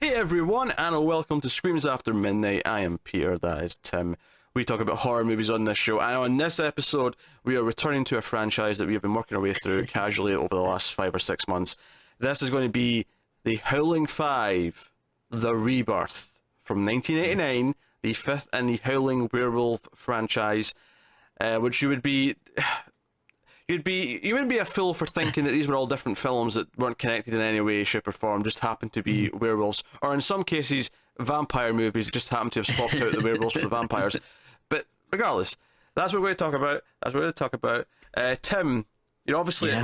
Hey everyone, and welcome to Screams After Midnight. I am Peter, that is Tim. We talk about horror movies on this show, and on this episode, we are returning to a franchise that we have been working our way through casually over the last 5 or 6 months. This is going to be the Howling 5, The Rebirth, from 1989, the fifth in the Howling Werewolf franchise, which you wouldn't be a fool for thinking that these were all different films that weren't connected in any way, shape, or form, just happened to be werewolves, or in some cases, vampire movies just happened to have swapped out the werewolves for the vampires. But regardless, that's what we're going to talk about. Tim, obviously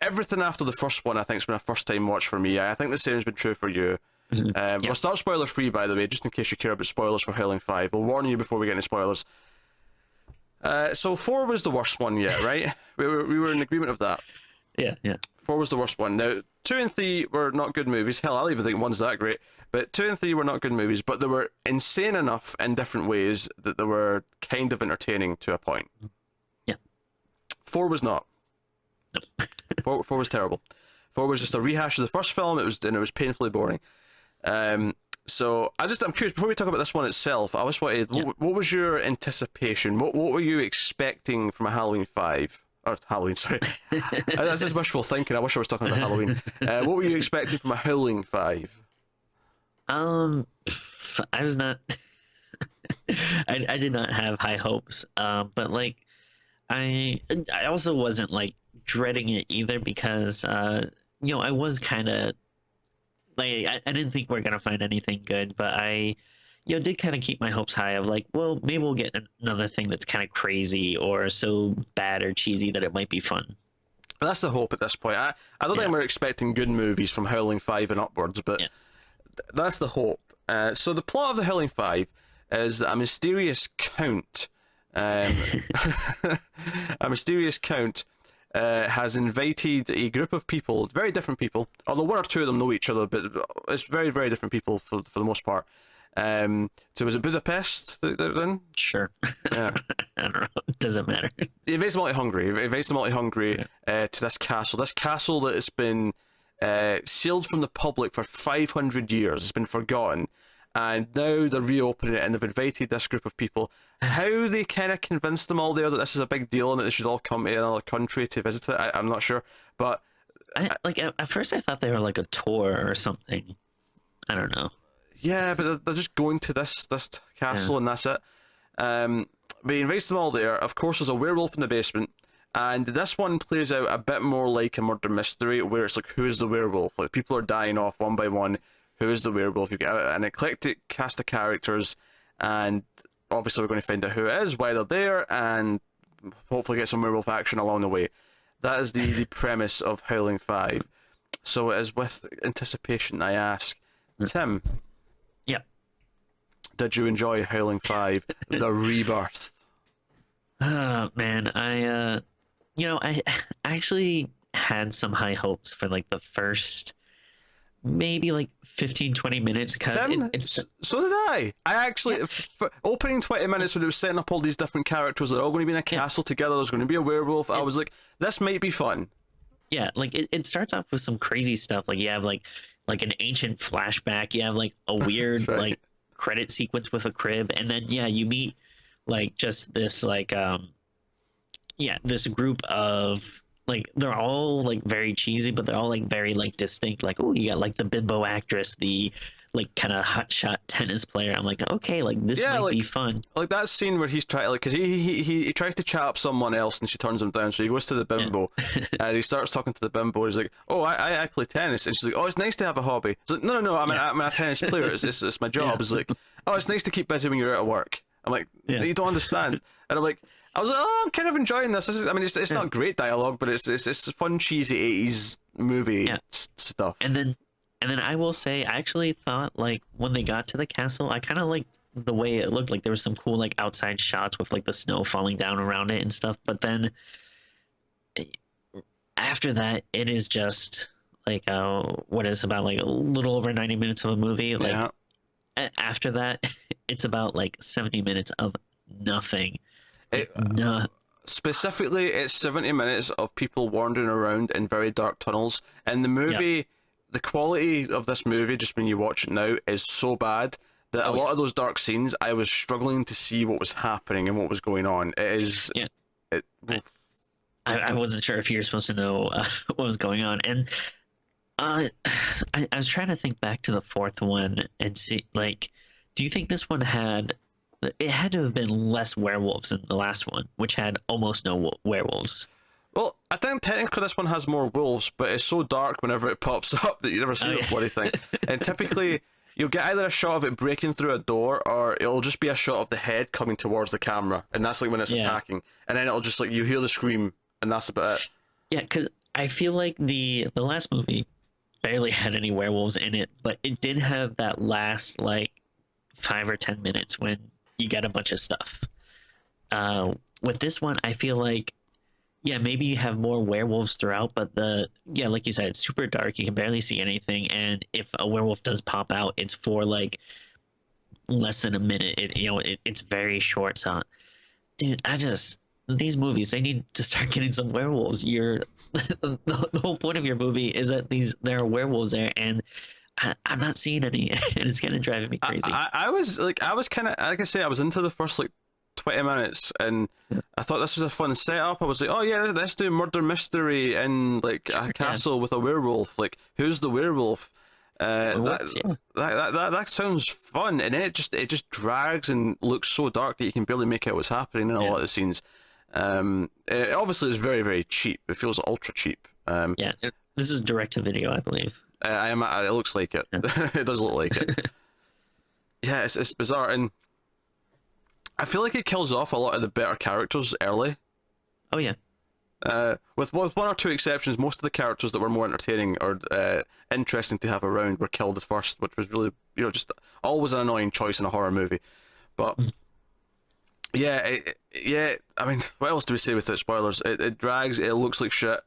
everything after the first one, I think, has been a first-time watch for me. I think the same has been true for you. We'll start spoiler-free, by the way, just in case you care about spoilers for Howling 5. We'll warn you before we get into spoilers. So 4 was the worst one yet, right? We were in agreement of that. Yeah. 4 was the worst one. Now, 2 and 3 were not good movies. Hell, I don't even think 1's that great. But 2 and 3 were not good movies, but they were insane enough in different ways that they were kind of entertaining to a point. Yeah. 4 was not. No. 4 was terrible. 4 was just a rehash of the first film. It was painfully boring. So I'm curious, before we talk about this one itself, I just wanted, what was your anticipation? What were you expecting from a Halloween 5? Or Halloween, sorry. That's just wishful thinking. I wish I was talking about Halloween. What were you expecting from a Howling 5? I was not. I did not have high hopes. But like, I also wasn't like dreading it either because I was kind of like I didn't think we're gonna find anything good, but I did kind of keep my hopes high of like, well, maybe we'll get another thing that's kind of crazy or so bad or cheesy that it might be fun. That's the hope at this point. I don't think we're expecting good movies from Howling 5 and upwards, but that's the hope. So the plot of the Howling 5 is that a mysterious count has invited a group of people, very different people, although 1 or 2 of them know each other, but it's very, very different people for the most part. So was it Budapest that they're in? Sure. Yeah. I don't know. It doesn't matter. He invades the Multi-Hungry to this castle. This castle that has been sealed from the public for 500 years. It's been forgotten. And now they're reopening it, and they've invited this group of people. How they kind of convinced them all there that this is a big deal and that they should all come to another country to visit it, I'm not sure. But at first I thought they were like a tour or something. I don't know. Yeah, but they're just going to this castle and that's it. But he invites them all there. Of course, there's a werewolf in the basement. And this one plays out a bit more like a murder mystery, where it's like, who is the werewolf? Like, people are dying off one by one. Who is the werewolf? You get an eclectic cast of characters, and obviously we're going to find out who it is, why they're there, and hopefully get some werewolf action along the way. That is the premise of Howling 5. So it is with anticipation I ask, Tim. Yeah. Did you enjoy Howling 5, The Rebirth? Oh man, I actually had some high hopes for like the first maybe like 15-20 minutes because so did I actually for opening 20 minutes when it was setting up all these different characters, they're all going to be in a castle together, there's going to be a werewolf, I was like, this might be fun. Like it starts off with some crazy stuff, like you have like an ancient flashback, you have like a weird right. like credit sequence with a crib, and then you meet like just this like this group of like, they're all like very cheesy, but they're all like very like distinct. Like, oh, you got like the bimbo actress, the like kind of hotshot tennis player. I'm like, okay, like this might be fun. Like that scene where he's trying, like, because he tries to chat up someone else and she turns him down. So he goes to the bimbo and he starts talking to the bimbo. He's like, oh, I play tennis, and she's like, oh, it's nice to have a hobby. He's like, no, I'm a tennis player. It's my job. It's like, oh, it's nice to keep busy when you're out of work. I'm like, you don't understand. And I'm like, I was like, oh, I'm kind of enjoying this. It's not great dialogue, but it's fun, cheesy 80s movie stuff. And then I will say, I actually thought like when they got to the castle, I kind of liked the way it looked. Like there was some cool like outside shots with like the snow falling down around it and stuff. But then after that, it is just like what is about like a little over 90 minutes of a movie. Like after that, it's about like 70 minutes of nothing. Specifically, it's 70 minutes of people wandering around in very dark tunnels. In the movie, the quality of this movie, just when you watch it now, is so bad that a lot of those dark scenes, I was struggling to see what was happening and what was going on. It is. Yeah. It, I wasn't sure if you were supposed to know what was going on, and I was trying to think back to the fourth one and see, like, do you think this one had? It had to have been less werewolves than the last one, which had almost no werewolves. well, I think technically this one has more wolves, but it's so dark whenever it pops up that you never see the bloody thing. And typically, you'll get either a shot of it breaking through a door, or it'll just be a shot of the head coming towards the camera, and that's like when it's attacking. And then it'll just like you hear the scream, and that's about it. Yeah, because I feel like the last movie barely had any werewolves in it, but it did have that last like 5 or 10 minutes when you get a bunch of stuff. With this one, I feel like, yeah, maybe you have more werewolves throughout, but like you said, it's super dark. You can barely see anything, and if a werewolf does pop out, it's for like less than a minute. It's very short. So, dude, these movies, they need to start getting some werewolves. The whole point of your movie is that there are werewolves there, and I'm not seeing any, and it's kind of driving me crazy. I was kind of, like I say, I was into the first like 20 minutes, and I thought this was a fun setup. I was like, oh yeah, let's do murder mystery in like a castle with a werewolf. Like, who's the werewolf? That sounds fun, and then it just drags and looks so dark that you can barely make out what's happening in a lot of the scenes. It obviously is very, very cheap. It feels ultra cheap. This is direct to video, I believe. It looks like it. It does look like it. Yeah, it's bizarre, and I feel like it kills off a lot of the better characters early. Oh yeah. With one or two exceptions, most of the characters that were more entertaining or interesting to have around were killed at first, which was really, just always an annoying choice in a horror movie. But yeah, I mean, what else do we say without spoilers? It drags. It looks like shit.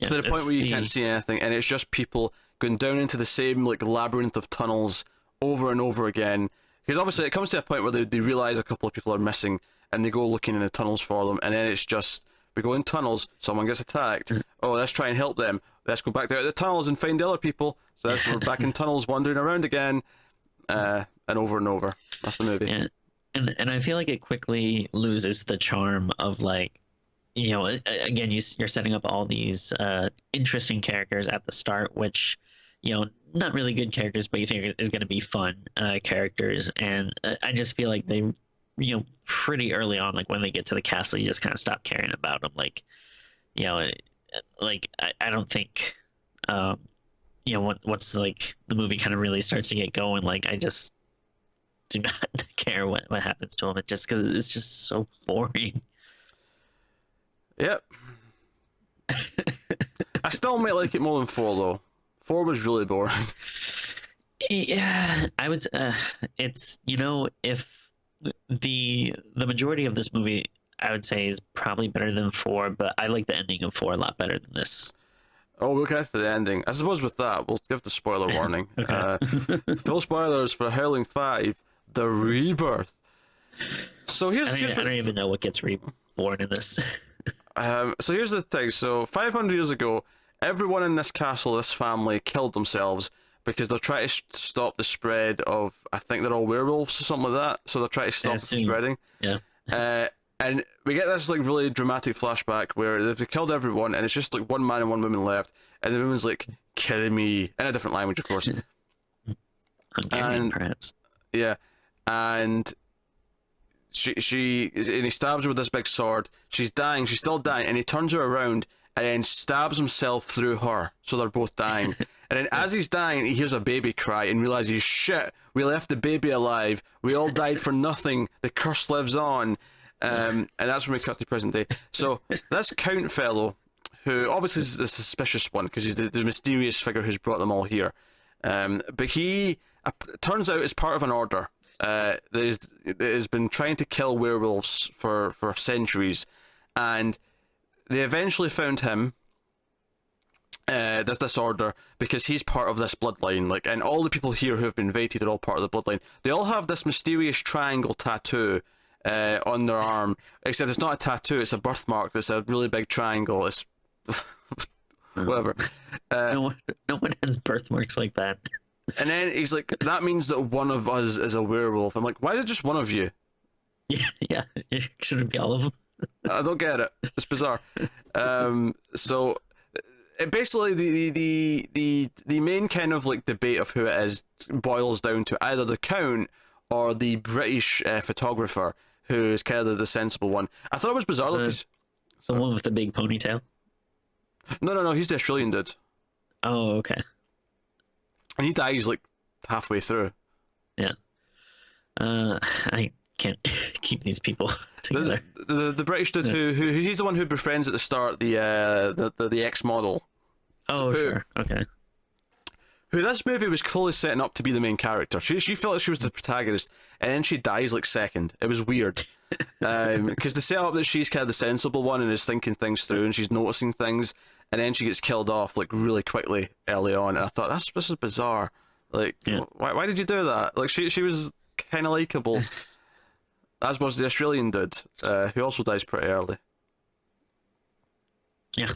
To the point where you can't see anything, and it's just people going down into the same like labyrinth of tunnels over and over again. Because obviously it comes to a point where they realize a couple of people are missing, and they go looking in the tunnels for them, and then it's just, we go in tunnels, someone gets attacked. Oh, let's try and help them. Let's go back out the tunnels and find the other people. So we're back in tunnels wandering around again, and over. That's the movie. Yeah. And I feel like it quickly loses the charm of like, again, you're setting up all these interesting characters at the start, which, not really good characters, but you think is going to be fun characters. And I just feel like they, pretty early on, like when they get to the castle, you just kind of stop caring about them. Like, like I don't think, once like the movie kind of really starts to get going, like I just do not care what happens to them. It just because it's just so boring. Yep. I still might like it more than 4 though. 4 was really boring. Yeah, I would. It's if the majority of this movie, I would say, is probably better than 4, but I like the ending of 4 a lot better than this. Oh, we'll get to the ending. I suppose with that, we'll give the spoiler warning. Full spoilers for Howling 5, The Rebirth. So I don't even know what gets reborn in this. So here's the thing. So 500 years ago, everyone in this castle, this family, killed themselves because they're trying to stop the spread of, I think they're all werewolves or something like that. So they're trying to stop the spreading. Yeah. And we get this like really dramatic flashback where they've killed everyone, and it's just like one man and one woman left, and the woman's like, "Killing me," in a different language, of course. Hungarian, perhaps. Yeah, and he stabs her with this big sword. She's dying. She's still dying, and he turns her around and then stabs himself through her, so they're both dying. And then as he's dying, he hears a baby cry and realizes, shit, we left the baby alive. We all died for nothing. The curse lives on. And that's when we cut to present day. So this Count fellow, who obviously is the suspicious one because he's the mysterious figure who's brought them all here, but he turns out is part of an order that has been trying to kill werewolves for centuries, and they eventually found him. This order because he's part of this bloodline, like, and all the people here who have been invited are all part of the bloodline. They all have this mysterious triangle tattoo on their arm, except it's not a tattoo, it's a birthmark that's a really big triangle. It's whatever. No one, no one has birthmarks like that. And then he's like, that means that one of us is a werewolf. I'm like, why is it just one of you? Yeah, yeah. It shouldn't be all of them. I don't get it. It's bizarre. So basically, the main kind of like debate of who it is boils down to either the Count or the British photographer, who is kind of the sensible one. I thought it was bizarre. So, Because, the one with the big ponytail. no, he's the Australian dude, Oh, okay. and he dies like halfway through. Yeah. I can't keep these people together. The British dude who he's the one who befriends at the start the ex model. Oh, sure. Okay. Who this movie was clearly setting up to be the main character. She felt like she was the protagonist, and then she dies like second. It was weird. Because they set up that she's kind of the sensible one and is thinking things through and she's noticing things, and then she gets killed off like really quickly early on. And I thought, this is bizarre. Like, why did you do that? Like, she was kind of likable, as was the Australian dude, who also dies pretty early. Yeah.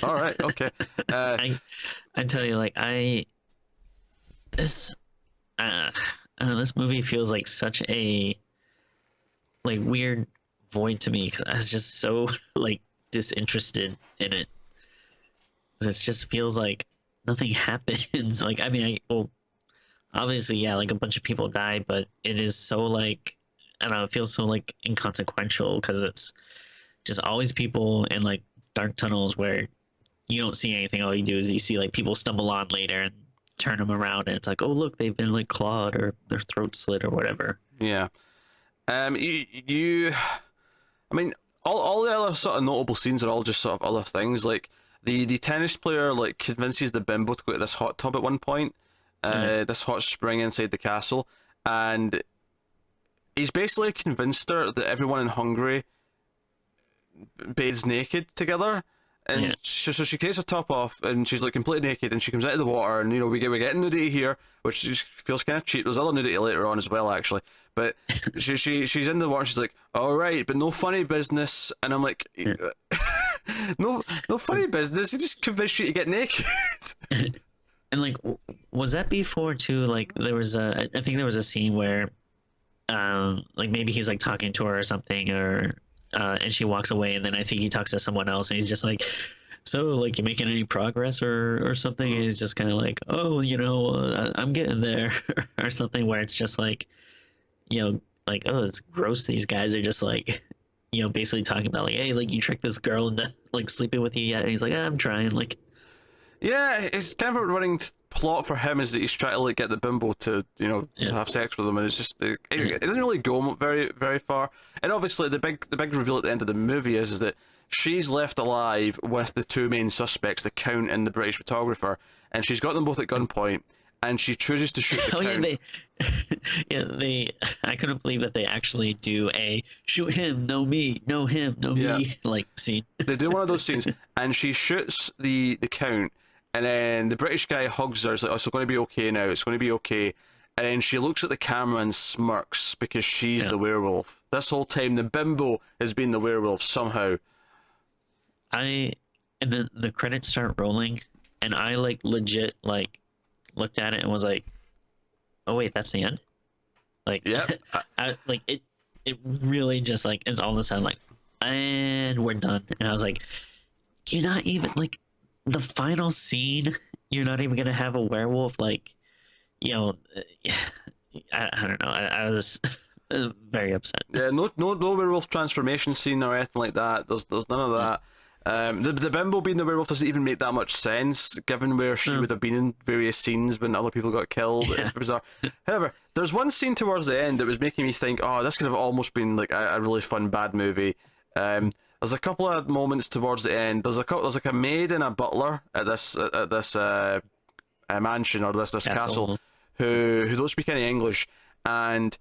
All right, okay. I tell you, like, this this movie feels like such a like weird void to me because I was just so like disinterested in it. 'Cause it just feels like nothing happens. Like, I mean, well, obviously, yeah, like a bunch of people die, but it is so like, I don't know, it feels so like inconsequential because it's just always people in like dark tunnels where you don't see anything. All you do is you see like people stumble on later and turn them around, and it's like, oh look, they've been like clawed or their throat slit or whatever. Yeah. I mean, all the other sort of notable scenes are all just sort of other things. Like the tennis player like convinces the bimbo to go to this hot tub at one point, this hot spring inside the castle, and he's basically convinced her that everyone in Hungary bathes naked together. And so she takes her top off and she's like completely naked, and she comes out of the water, and we get nudity here, which just feels kind of cheap. There's other nudity later on as well, actually, but she's in the water. And she's like, all right, but no funny business. And I'm like, no funny business. He just convinced you to get naked. And like, was that before too? Like, there was I think there was a scene where, like maybe he's like talking to her or something, or. And she walks away, and then I think he talks to someone else, and he's just like, so like, you making any progress or something? And he's just kind of like, oh, I'm getting there or something, where it's just like, like, oh, it's gross. These guys are just like, basically talking about like, hey, like, you tricked this girl into like sleeping with you yet? And he's like, I'm trying. Like, yeah, it's kind of a running plot for him is that he's trying to like get the bimbo to to have sex with him, and it's just it doesn't really go very very far. And obviously the big reveal at the end of the movie is that she's left alive with the two main suspects, the Count and the British photographer, and she's got them both at gunpoint, and she chooses to shoot the Count. I couldn't believe that they actually do a shoot him, no me, no him, no me like scene. They do one of those scenes, and she shoots the Count. And then the British guy hugs her. It's like, oh, it's going to be okay now. It's going to be okay. And then she looks at the camera and smirks because she's the werewolf. This whole time, the bimbo has been the werewolf somehow. And then the credits start rolling, and I like legit like looked at it and was like, oh wait, that's the end. Like, I like it. It really just like is all of a sudden like, and we're done. And I was like, you're not even like. The final scene, you're not even gonna have a werewolf, like, I don't know. I was very upset. Yeah, no werewolf transformation scene or anything like that. There's none of that. The bimbo being the werewolf doesn't even make that much sense, given where she would have been in various scenes when other people got killed. It's bizarre. However, there's one scene towards the end that was making me think, oh, this could have almost been like a really fun bad movie. There's a couple of moments towards the end. There's like a maid and a butler at this mansion or this castle who don't speak any English, and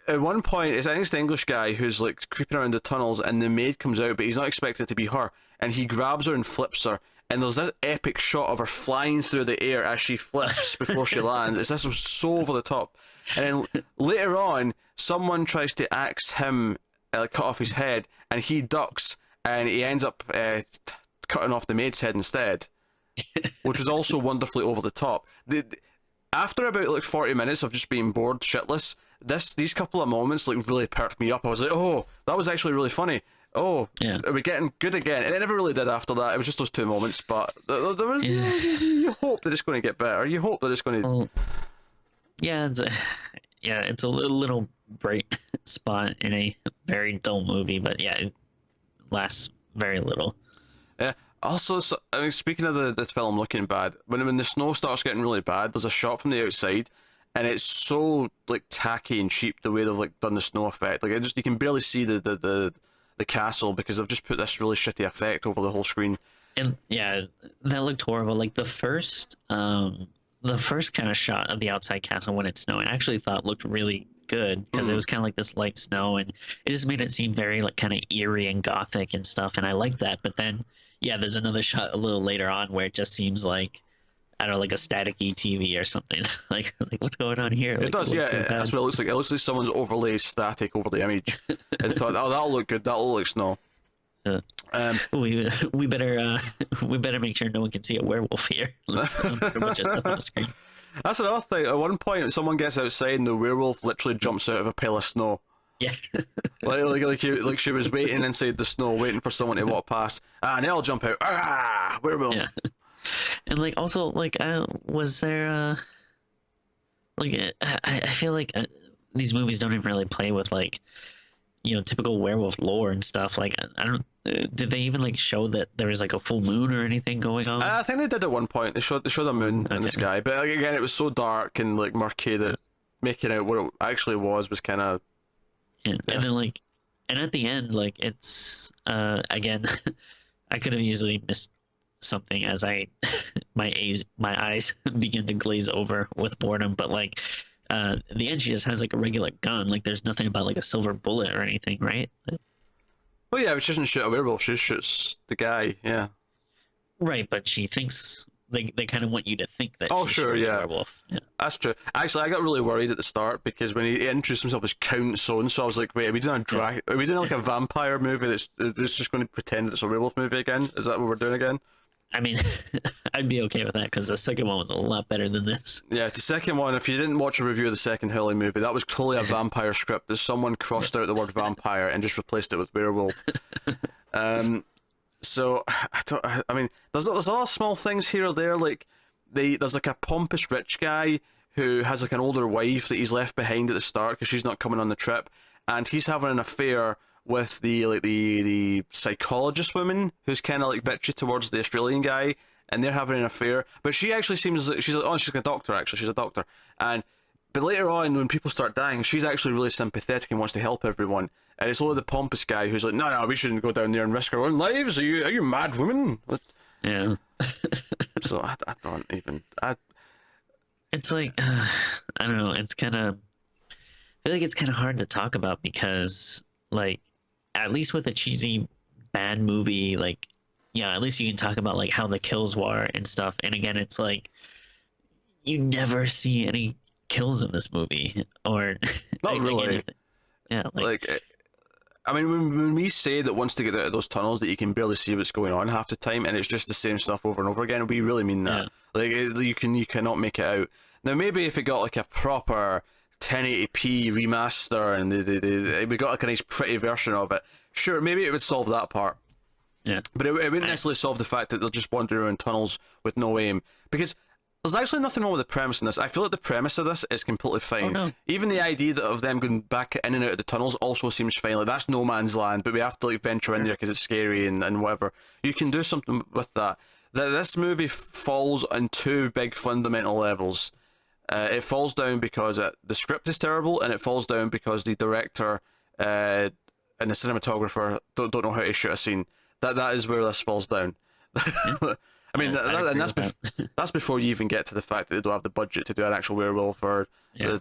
at one point I think it's the English guy who's like creeping around the tunnels, and the maid comes out, but he's not expecting it to be her, and he grabs her and flips her, and there's this epic shot of her flying through the air as she flips before she lands. This was so over the top. And then later on, someone tries to axe him, cut off his head, and he ducks, and he ends up cut cutting off the maid's head instead, which was also wonderfully over the top. After about like 40 minutes of just being bored shitless, these couple of moments like really perked me up. I was like, oh, that was actually really funny. Oh, Yeah. are we getting good again? And it never really did after that. It was just those 2 moments, but there was you hope that it's going to get better. You hope that it's going to. Well, yeah, it's a little bright spot in a very dull movie, but yeah, it lasts very little. Yeah. Also, I mean, speaking of this film looking bad, when the snow starts getting really bad, there's a shot from the outside, and it's so like tacky and cheap the way they've like done the snow effect. Like you can barely see the castle because they've just put this really shitty effect over the whole screen. And yeah, that looked horrible. Like the first kind of shot of the outside castle when it's snowing, I actually thought looked really good because it was kind of like this light snow, and it just made it seem very like kind of eerie and gothic and stuff, and I like that. But then yeah, there's another shot a little later on where it just seems like, I don't know, like a staticky TV or something. like what's going on here? It does, yeah. That's what it looks like. It looks like someone's overlaid static over the image and thought, oh, that'll look good. That'll look like snow. We better make sure no one can see a werewolf here. Let's put a bunch of stuff on the screen. That's another thing. At one point, someone gets outside and the werewolf literally jumps out of a pile of snow. Yeah. like she was waiting inside the snow, waiting for someone to walk past. And they'll jump out. Ah, werewolf. Yeah. And like also like was there like I feel like these movies don't even really play with like, you know, typical werewolf lore and stuff. Like I don't did they even like show that there was like a full moon or anything going on? I think they did at one point. They showed a moon in the sky, but like, again, it was so dark and like murky that making out what it actually was kind of. Yeah. And then like, and at the end, like it's again, I could have easily missed something as my eyes begin to glaze over with boredom. But like, the end, she just has like a regular gun. Like there's nothing about like a silver bullet or anything, right? Well, yeah, but she doesn't shoot a werewolf. She shoots the guy. Yeah. Right, but she thinks they kind of want you to think that. Oh, she's sure, shooting a yeah. werewolf. Yeah. That's true. Actually, I got really worried at the start because when he introduced himself as Count So-and-so, I was like, wait, are we doing are we doing like a vampire movie that's just going to pretend that it's a werewolf movie again? Is that what we're doing again? I mean, I'd be okay with that because the second one was a lot better than this. Yeah, it's the second one. If you didn't watch a review of the second Howling movie, that was totally a vampire script. There's someone crossed out the word vampire and just replaced it with werewolf. So I mean, there's a lot of small things here or there. Like there's like a pompous rich guy who has like an older wife that he's left behind at the start because she's not coming on the trip, and he's having an affair with the psychologist woman who's kind of like bitchy towards the Australian guy, and they're having an affair. But she actually seems like she's like a doctor. Actually, she's a doctor, but later on when people start dying, she's actually really sympathetic and wants to help everyone. And it's only the pompous guy who's like, no, we shouldn't go down there and risk our own lives. Are you mad, woman? Yeah. So I don't even. It's like I don't know. It's kind of. I feel like it's kind of hard to talk about because, like, at least with a cheesy bad movie, like, yeah, at least you can talk about like how the kills were and stuff. And again, it's like you never see any kills in this movie, or not really. Anything. Yeah, like I mean, when we say that once they get out of those tunnels that you can barely see what's going on half the time, and it's just the same stuff over and over again, we really mean that. Yeah. Like you cannot make it out. Now maybe if it got like a proper 1080p remaster and we got like a nice pretty version of it, sure, maybe it would solve that part. Yeah. But it wouldn't necessarily solve the fact that they'll just wander around tunnels with no aim, because there's actually nothing wrong with the premise in this. I feel like the premise of this is completely fine. Oh, no. Even the idea of them going back in and out of the tunnels also seems fine. Like, that's no man's land, but we have to like venture in there because it's scary and whatever. You can do something with that. This movie falls on two big fundamental levels. It falls down because the script is terrible, and it falls down because the director and the cinematographer don't know how to shoot a scene. That is where this falls down. I mean, that's before you even get to the fact that they don't have the budget to do an actual werewolf, or you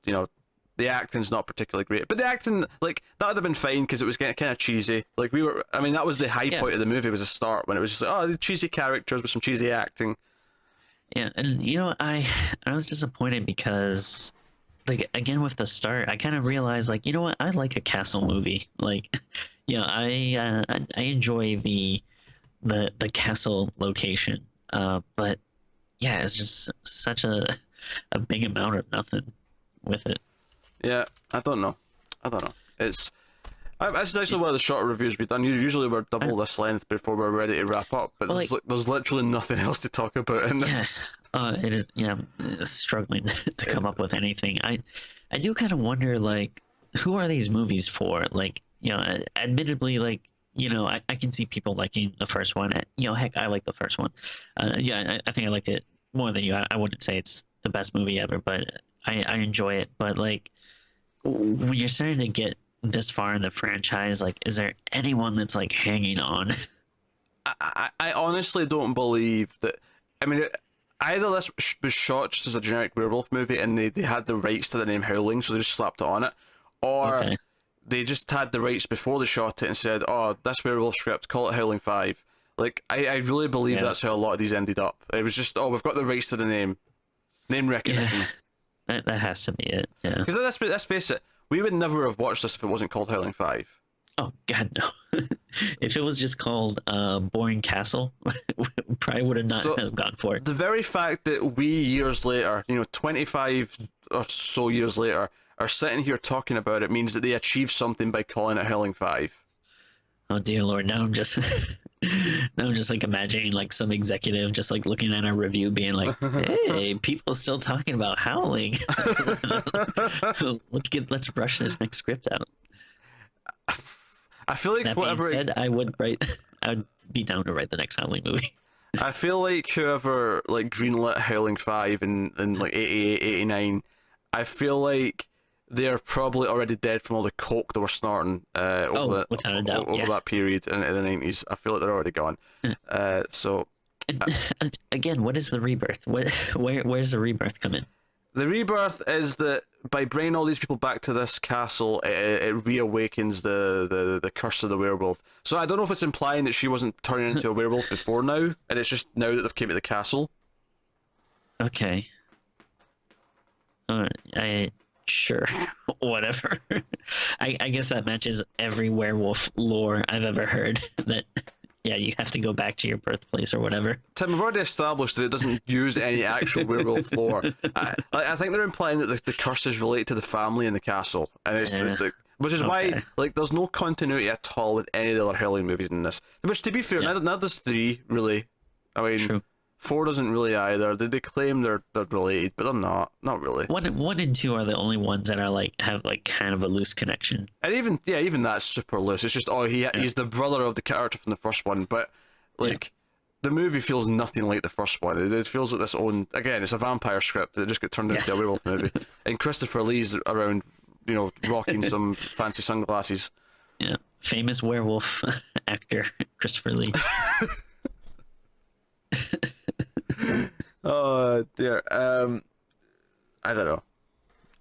know, the acting's not particularly great. But the acting, like, that would have been fine because it was getting kind of cheesy. Like, I mean, that was the high point of the movie, was the start, when it was just like, oh, the cheesy characters with some cheesy acting. Yeah, and you know, I was disappointed because, like, again with the start, I kind of realized, like, you know what, I like a castle movie. Like, you know, I enjoy the the castle location. But yeah, it's just such a big amount of nothing with it. Yeah, I don't know. This is actually one of the shorter reviews we've done. Usually we're double this length before we're ready to wrap up, but Well, there's literally nothing else to talk about in this. It is. Yeah, I'm struggling to come up with anything. I do kind of wonder, like, who are these movies for? Like, admittedly, like, I can see people liking the first one. Heck, I like the first one. Yeah, I think I liked it more than you. I wouldn't say it's the best movie ever, but I enjoy it. But like, when you're starting to get this far in the franchise, like, is there anyone that's like hanging on? I honestly don't believe that. I mean, either this was shot just as a generic werewolf movie and they had the rights to the name Howling, so they just slapped it on it, or they just had the rights before they shot it and said, "Oh, this werewolf script, call it Howling 5." Like, I really believe that's how a lot of these ended up. It was just, "Oh, we've got the rights to the name recognition." That has to be it. Yeah. Because let's face it, we would never have watched this if it wasn't called Howling 5. Oh God, no! If it was just called Boring Castle, we probably would have not have gone for it. The very fact that we years later, 25 or so years later, are sitting here talking about it means that they achieved something by calling it Howling 5. Oh dear Lord! Now I'm just like imagining like some executive just like looking at a review, being like, "Hey, people still talking about Howling. Let's rush this next script out." I feel like that being said, I would be down to write the next Howling movie. I feel like whoever like greenlit Howling 5 in like 88, 89, I feel like they're probably already dead from all the coke they were snorting over that period in the 90s. I feel like they're already gone. So again, what is the rebirth? Where's the rebirth come in? The rebirth is that by bringing all these people back to this castle, it reawakens the curse of the werewolf. So I don't know if it's implying that she wasn't turning into a werewolf before now, and it's just now that they've came to the castle. Okay. Sure. Whatever. I guess that matches every werewolf lore I've ever heard. That you have to go back to your birthplace or whatever. Tim, we've already established that it doesn't use any actual werewolf lore. I think they're implying that the curse is related to the family in the castle, and it's like, which is why like there's no continuity at all with any of the other Howling movies in this. Which, to be fair, not does 3 really. I mean, True. 4 doesn't really either. They claim they're related, but they're not really. 1 and 2 are the only ones that are like have like kind of a loose connection. And even that's super loose. It's just he's the brother of the character from the first one, but like the movie feels nothing like the first one. It feels like this own, again, it's a vampire script that just got turned into a werewolf movie. And Christopher Lee's around, rocking some fancy sunglasses. Yeah, famous werewolf actor Christopher Lee. Oh dear. I don't know.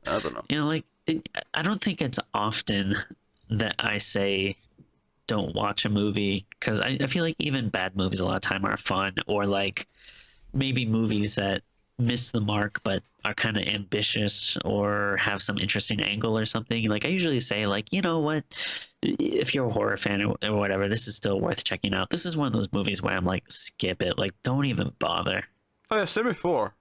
I don't think it's often that I say don't watch a movie, because I feel like even bad movies a lot of time are fun, or like maybe movies that miss the mark but are kind of ambitious or have some interesting angle or something. Like I usually say, like, you know what, if you're a horror fan or whatever, this is still worth checking out. This is one of those movies where I'm like, skip it, like don't even bother. Oh yeah, same with 4.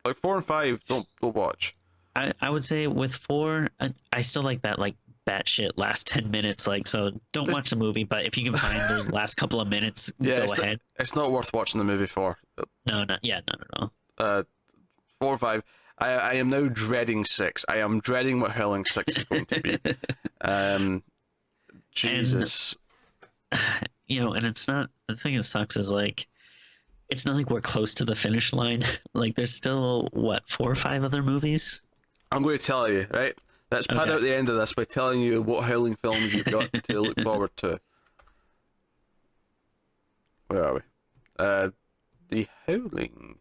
Like 4 and 5, don't watch. I would say with 4, I still like that like batshit last 10 minutes. Like, so don't watch the movie, but if you can find those last couple of minutes, go ahead. It's not worth watching the movie for. No, not at all. 4 or 5. I am now dreading 6. I am dreading what Howling 6 is going to be. Jesus. And it's not, the thing that sucks is like, it's not like we're close to the finish line. Like there's still 4 or 5 other movies. I'm going to tell you, right? Let's pad out the end of this by telling you what Howling films you've got to look forward to. Where are we? The Howling.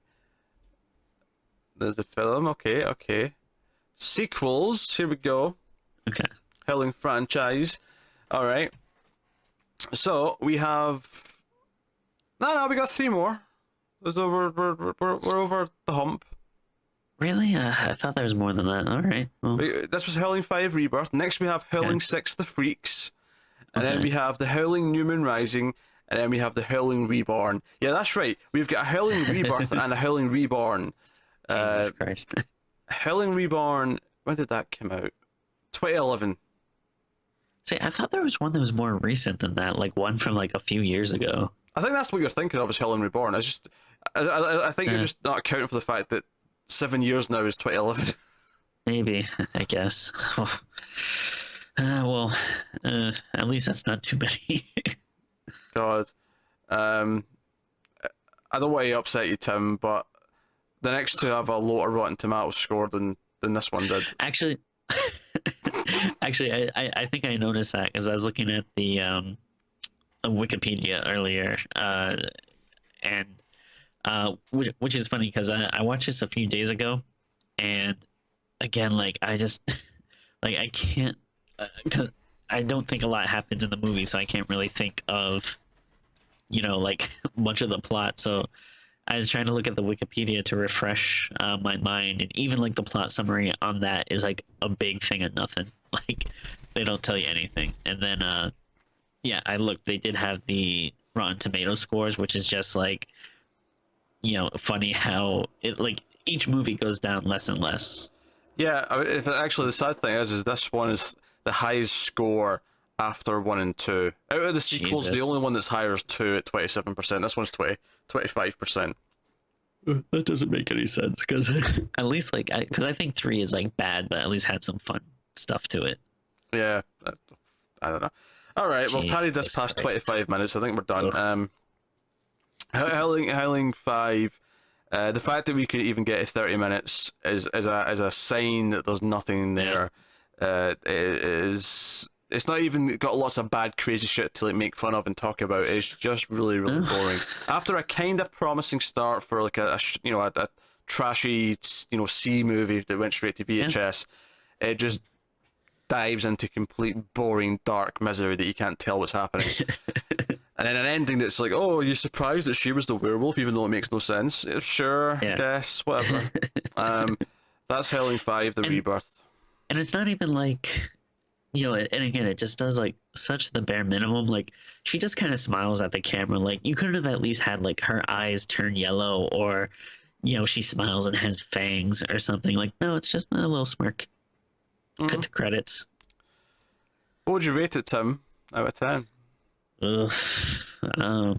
There's the film. Okay. Sequels. Here we go. Okay. Howling franchise. All right. So we have. No, we got 3 more. We're over the hump. Really? I thought there was more than that. All right. Well. This was Howling 5 Rebirth. Next we have Howling 6 The Freaks. And then we have The Howling New Moon Rising. and then we have the Howling Reborn. Yeah, that's right. We've got a Howling Rebirth and a Howling Reborn. Jesus Christ. Howling Reborn. When did that come out? 2011. See, I thought there was one that was more recent than that, like one from like a few years ago. I think that's what you're thinking of as Howling Reborn. It's just, I think you're just not accounting for the fact that 7 years now is 2011. Maybe, I guess. Well, at least that's not too many. God. I don't want to upset you, Tim, but the next two have a lower Rotten Tomatoes score than this one did. Actually, I think I noticed that because I was looking at the Wikipedia earlier, and which is funny because I watched this a few days ago, and again, like I just like I can't because I don't think a lot happens in the movie, so I can't really think of like much of the plot. So I was trying to look at the Wikipedia to refresh my mind, and even like the plot summary on that is like a big thing of nothing. Like they don't tell you anything. And then yeah, I looked. They did have the Rotten Tomato scores, which is just like funny how it like each movie goes down less and less. Yeah, I mean, actually the sad thing is this one is the highest score after 1 and 2. Out of the sequels, the only one that's higher is 2 at 27%. This one's 25%. That doesn't make any sense because at least like because I think 3 is like bad, but at least had some fun stuff to it. Yeah, I don't know. All right, we'll carry this past 25 minutes. I think we're done. Howling 5. The fact that we could even get to 30 minutes is a sign that there's nothing there. It's not even got lots of bad, crazy shit to like make fun of and talk about. It's just really, really boring. After a kind of promising start for like a trashy, C movie that went straight to VHS, it just dives into complete boring, dark misery that you can't tell what's happening. And then an ending that's like, oh, you're surprised that she was the werewolf, even though it makes no sense. Sure, yes, whatever. That's Howling 5, the Rebirth. And it's not even like, and again, it just does like such the bare minimum. Like she just kind of smiles at the camera. Like you could have at least had like her eyes turn yellow, or she smiles and has fangs or something. Like no, it's just a little smirk. Cut to credits. What would you rate it, Tim, out of 10? I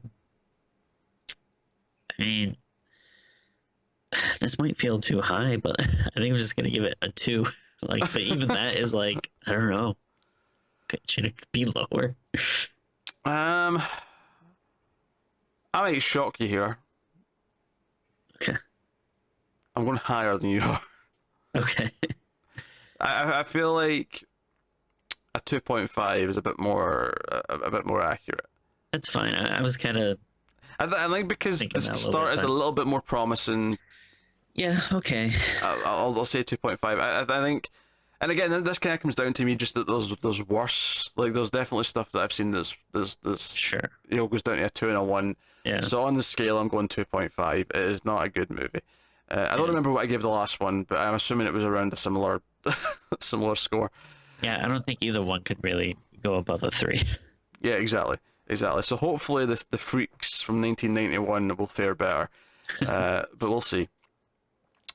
mean, this might feel too high, but I think I'm just gonna give it a 2. Like, but even that is like, I don't know. Should it be lower? I might shock you here. Okay. I'm going higher than you are. Okay. I feel like a 2.5 is a bit more accurate. That's fine. I was kind of. I think because the start is a little bit more promising. Yeah. Okay. I'll say 2.5. I think, and again, this kind of comes down to me just that there's worse. Like there's definitely stuff that I've seen that's sure. Goes down to a 2 and a 1. Yeah. So on the scale, I'm going 2.5. It is not a good movie. I don't remember what I gave the last one, but I'm assuming it was around a similar score. Yeah, I don't think either one could really go above a 3. Yeah, exactly. So hopefully the freaks from 1991 will fare better, but we'll see.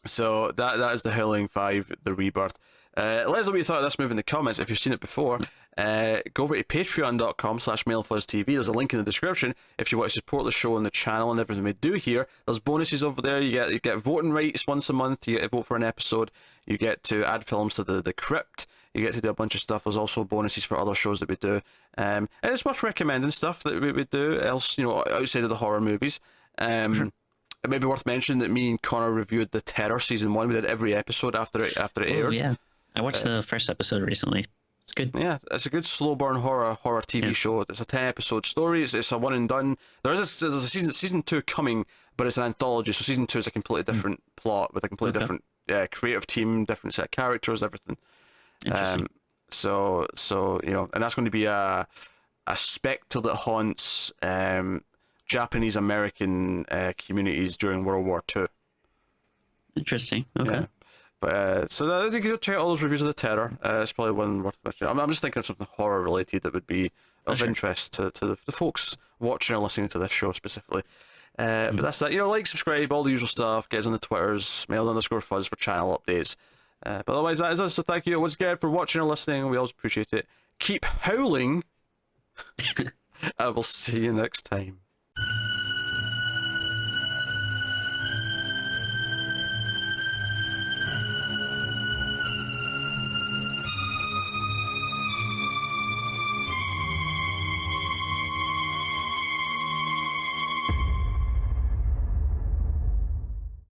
So that is the Howling 5, the Rebirth. Let us know what you thought of this movie in the comments. If you've seen it before, go over to patreon.com/MailFuzzTV. There's a link in the description if you want to support the show and the channel and everything we do here. There's bonuses over there. You get voting rights once a month. You get to vote for an episode. You get to add films to the crypt. You get to do a bunch of stuff. There's also bonuses for other shows that we do. And it's worth recommending stuff that we do else, outside of the horror movies. Sure. It may be worth mentioning that me and Connor reviewed The Terror Season 1. We did every episode after it aired. Oh, yeah. I watched the first episode recently. It's good. Yeah, it's a good slow burn horror TV show. It's a 10-episode story. It's a one and done. There's a season 2 coming, but it's an anthology. So season 2 is a completely different plot with a completely different creative team, different set of characters, everything. So and that's going to be a spectre that haunts Japanese American communities during World War II. Interesting. Okay. Yeah. But so you can check out all those reviews of The Terror. It's probably one worth mentioning. I'm just thinking of something horror related that would be of interest to the folks watching or listening to this show specifically. But that's that. Like, subscribe, all the usual stuff. Get us on the Twitters, mail_fuzz for channel updates. But otherwise, that is us. So thank you once again for watching or listening. We always appreciate it. Keep howling. I will see you next time.